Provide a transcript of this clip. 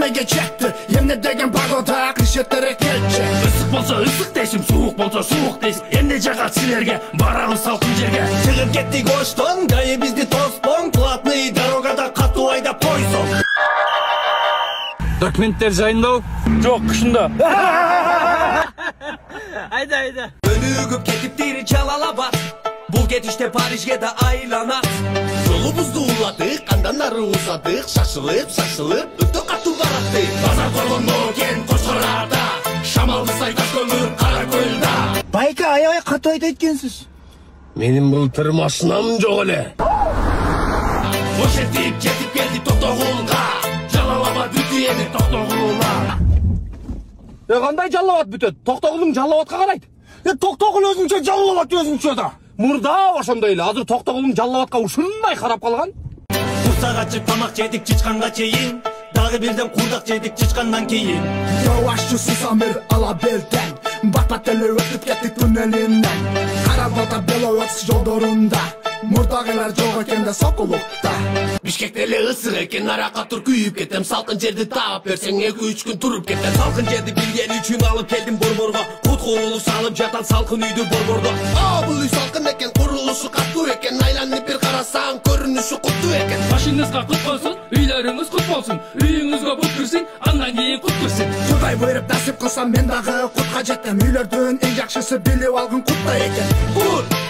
Немеге жетті, емне деген погода кишеттере келче. Ысык болса ысык дейсің, суық болса суық дейсің. Эмне жагат силерге, барабыз салкын жерге. Чыгып кеттик оштон, жайы бизди тоспоң. Платный дорогада катуу айдап койсоң. Документтер жайындабы? Жок, кышында. Айда. Өнүгүп кетиптир Жалалабад. Бул кетиште Парижге да айланат. Жолубузду уладык, андан ары узадык. Шашылып, өтө катуу бараттык. Базар болгондо кен Кошкарарда, шамалды сайдаш көмүр Каракөлдө. Байка аябай катуу айтат экенсиз. Менин былтыр машинам жок эле. Ошентип жетип келдик Токтогулга. Жалалабад бүтү эми Токтогулга. Кандай Жалалабад бүтөт? Токтогулдун Жалалабадка карайт. Токтогул өзүнчө, Жалалабад өзүнчө да. Мурда ошондой эле. Азыр Токтогулдун Жалалабадка ушундай карап калган. Курсак ачып тамак жедик чычканга чейин. Дагы бирден курдак жедик чычкандан кийин. Yavaşçı susamir ala belden. Batpat ele ötüp kettik tünelinden. Karabata belo ötüs yollarında. Murdagılar çok eken de sokulukta. Bişkekte ele ısık eken araka tur kuyup ketem. Salkın жерди taap bersen 2-3 gün turup ketem. Salkın жерди bilgen üçün alıp keldim Borborga. Kut kurulu salıp jatan salkın üydü Borborda. Bul uy salkın eken, kuruluşu katlı eken. Aylanıp bir karasan, görünüşü kutlu eken. Başınızga kut bolsun, üylörüңүз kut bolsun. Үйүңүзгө бут кирсин, андан кийин кут кирсин. Құдай бұйырып насип қылсам мен дағы құтқа жеттім. Үйлердің ең жақшысы біліп алғын құтта екен. Bul!